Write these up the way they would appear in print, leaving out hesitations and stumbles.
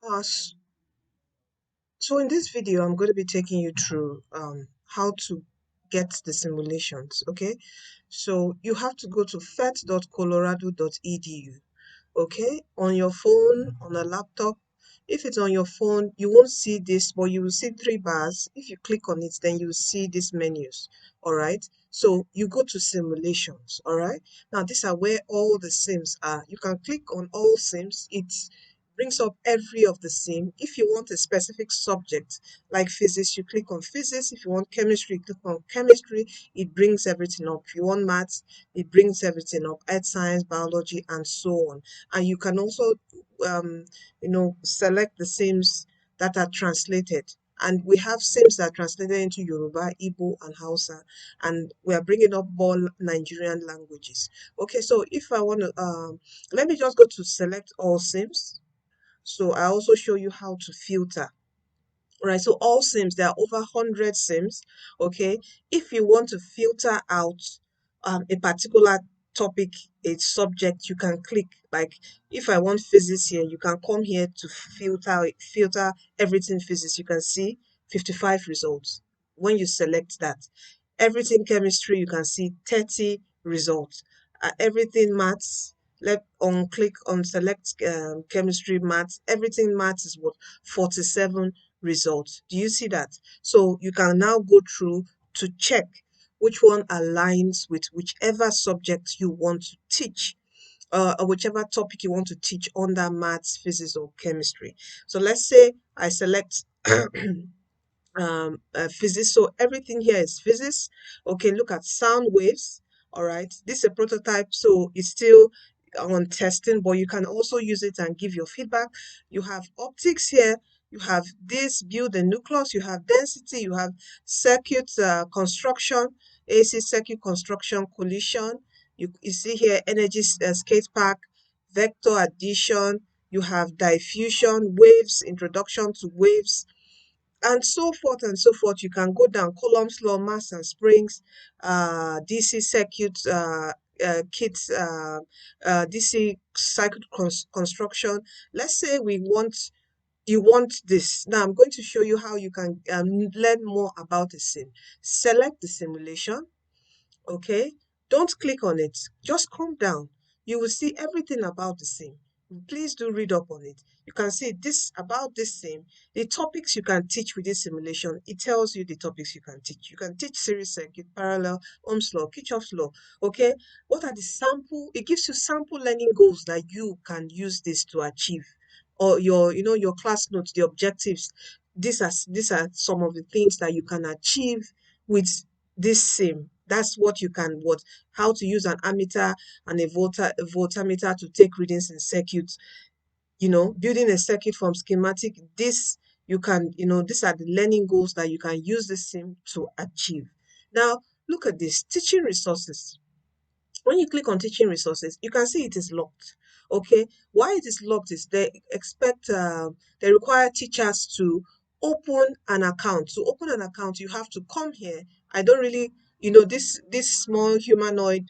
Us. So in this video, I'm going to be taking you through how to get the simulations. Okay, so you have to go to phet.colorado.edu. Okay, on your phone, on a laptop. If it's on your phone, you won't see this, but you will see three bars. If you click on it, then you will see these menus. All right, so you go to simulations. All right, now these are where all the sims are. You can click on all sims. It brings up every of the sim. If you want a specific subject like physics, you click on physics. If you want chemistry, you click on chemistry. It brings everything up. If you want maths, it brings everything up. Earth science, biology, and so on. And you can also um, select the sims that are translated. And we have sims that are translated into Yoruba, Igbo, and Hausa, and we are bringing up all Nigerian languages. Okay, so if I want to, let me just go to select all sims. So I also show you how to filter. Right, so all sims, there are over 100 sims. Okay, if you want to filter out a particular topic, a subject, you can click, like if I want physics here, you can come here to filter everything physics. You can see 55 results when you select that. Everything chemistry, you can see 30 results. Everything maths, let on click on select chemistry, maths, everything maths is what, 47 results. Do you see that? So you can now go through to check which one aligns with whichever subject you want to teach, or whichever topic you want to teach under maths, physics, or chemistry. So let's say I select physics. So everything here is physics. Okay, look at sound waves. All right, this is a prototype, so it's still on testing, but you can also use it and give your feedback. You have optics here. You have this, build a nucleus. You have density. You have circuit construction, AC circuit construction, collision. You see here energy skate park, vector addition. You have diffusion, waves, introduction to waves, and so forth and so forth. You can go down Coulomb's law, mass and springs, DC circuit kits, DC circuit construction. Let's say you want this. Now I'm going to show you how you can learn more about the sim. Select the simulation. Okay, don't click on it, just come down. You will see everything about the same. Please do read up on it. You can see this about this same, the topics you can teach with this simulation. It tells you the topics you can teach. You can teach series circuit, parallel, Ohm's law, Kirchhoff's law. Okay, what are the sample? It gives you sample learning goals that you can use this to achieve, or your class notes, the objectives. These are some of the things that you can achieve with this sim. That's what you can, what how to use an ammeter and a voltmeter to take readings in circuits. Building a circuit from schematic. This you can, these are the learning goals that you can use the sim to achieve. Now look at this, teaching resources. When you click on teaching resources, you can see it is locked. Okay, why it is locked is they require teachers to open an account. To open an account, you have to come here. I don't really, this small humanoid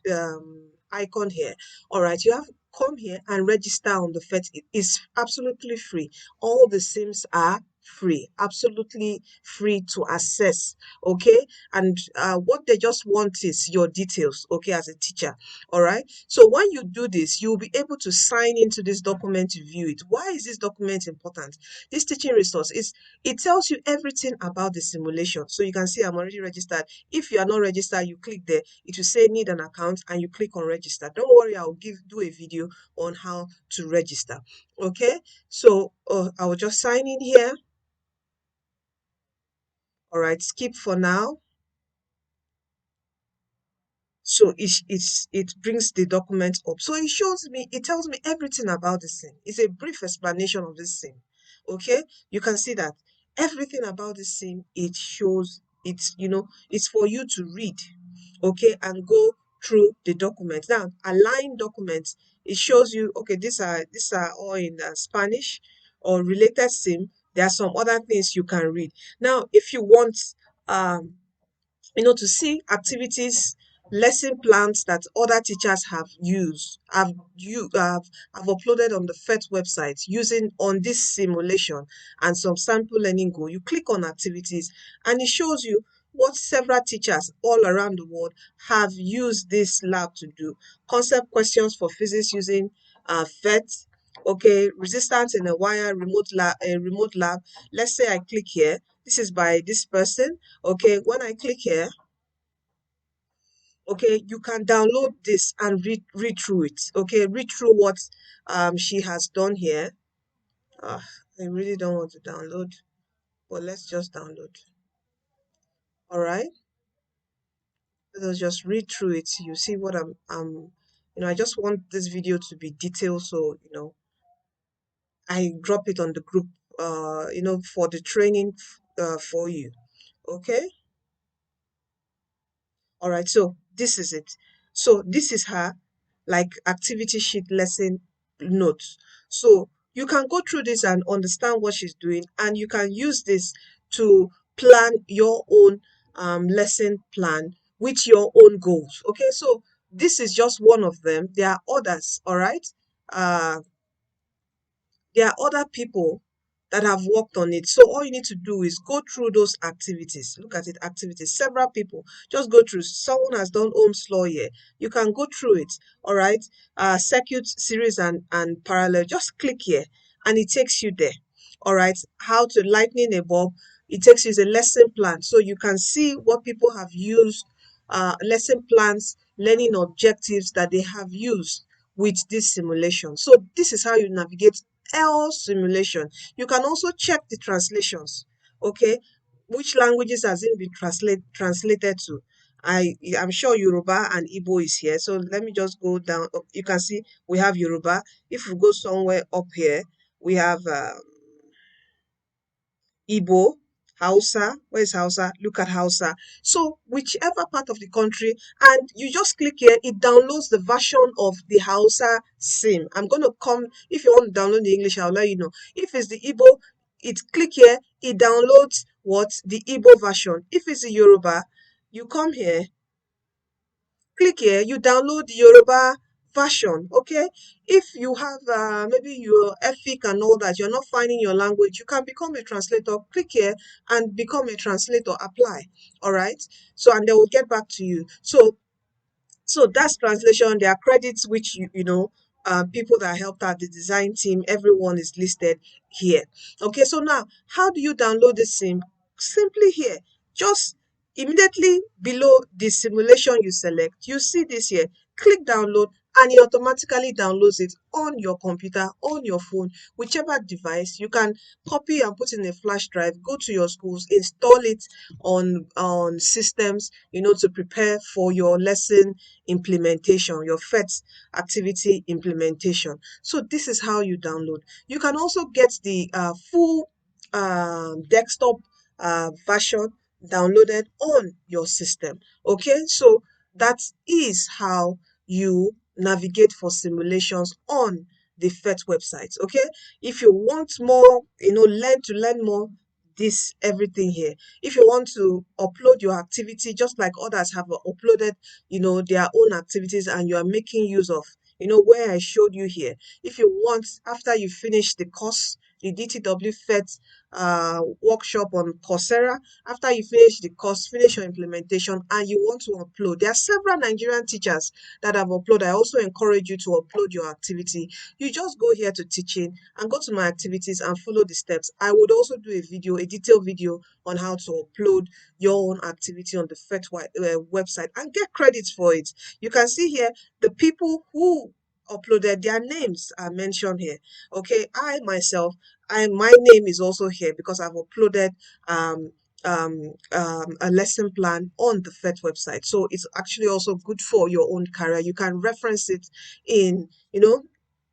icon here. All right, you have to come here and register on the FET. It is absolutely free. All the sims are free, absolutely free to access. Okay, and what they just want is your details, okay, as a teacher. All right, so when you do this, you'll be able to sign into this document to view it. Why is this document important? This teaching resource is, it tells you everything about the simulation. So you can see I'm already registered. If you are not registered, you click there, it will say need an account, and you click on register. Don't worry, I'll do a video on how to register. Okay, so I will just sign in here. All right, skip for now. So it brings the document up. So it tells me everything about the scene. It's a brief explanation of this scene. Okay, you can see that everything about this scene, it shows, it's for you to read, okay, and go through the document. Now, align documents, it shows you, okay, these are all in Spanish or related sim. There are some other things you can read. Now, if you want um to see activities lesson plans that other teachers have used, have uploaded on the PhET website using on this simulation and some sample learning goal. You click on activities and it shows you what several teachers all around the world have used this lab to do. Concept questions for physics using PhET. Okay, resistance in a wire remote lab. Let's say I click here. This is by this person. Okay, when I click here, okay, you can download this and read through it. Okay, read through what she has done here. I really don't want to download, but let's just download. All right, let us just read through it. You see what I just want this video to be detailed, so I drop it on the group for the training for you. Okay. All right, so this is it. So this is her like activity sheet lesson notes. So you can go through this and understand what she's doing, and you can use this to plan your own lesson plan with your own goals. Okay, so this is just one of them. There are others, all right? Uh, there are other people that have worked on it. So all you need to do is go through those activities. Look at it, activities. Several people just go through. Someone has done Ohm's law here. You can go through it. All right. Circuit, series, and parallel. Just click here, and it takes you there. All right. How to lightning a bulb. It takes you as a lesson plan, so you can see what people have used. Lesson plans, learning objectives that they have used with this simulation. So this is how you navigate L simulation. You can also check the translations. Okay, which languages has it been translated to? I'm sure Yoruba and Igbo is here. So let me just go down. You can see we have Yoruba. If we go somewhere up here, we have Igbo, Hausa. Where is Hausa? Look at Hausa. So whichever part of the country, and you just click here, it downloads the version of the Hausa sim. I'm going to come, if you want to download the English, I'll let you know. If it's the Igbo, it click here, it downloads what? The Igbo version. If it's the Yoruba, you come here, click here, you download the Yoruba version. Okay, if you have maybe your EFIC and all that, you're not finding your language, you can become a translator. Click here and become a translator. Apply. All right, so and they will get back to you. So that's translation. There are credits which people that helped out the design team, everyone is listed here. Okay, so now how do you download the sim? Simply here, just immediately below the simulation you select, you see this here. Click download and it automatically downloads it on your computer, on your phone, whichever device. You can copy and put in a flash drive, go to your schools, install it on systems, to prepare for your lesson implementation, your PhET activity implementation. So this is how you download. You can also get the full desktop version downloaded on your system. Okay, so that is how you navigate for simulations on the PhET website. Okay, if you want more, learn more, this everything here. If you want to upload your activity just like others have uploaded their own activities, and you are making use of where I showed you here. If you want, after you finish the course, the DTW PhET workshop on Coursera, after you finish the course, finish your implementation, and you want to upload, there are several Nigerian teachers that have uploaded. I also encourage you to upload your activity. You just go here to teaching and go to my activities and follow the steps. I would also do a detailed video on how to upload your own activity on the PhET website and get credits for it. You can see here the people who uploaded, their names are mentioned here. Okay, I myself, my name is also here because I've uploaded a lesson plan on the PhET website. So it's actually also good for your own career. You can reference it in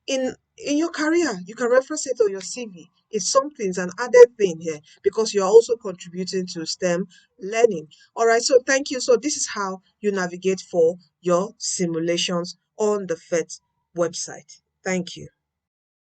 in your career. You can reference it on your CV. It's something, it's an added thing here because you're also contributing to STEM learning. All right, so thank you. So this is how you navigate for your simulations on the PhET website. Thank you.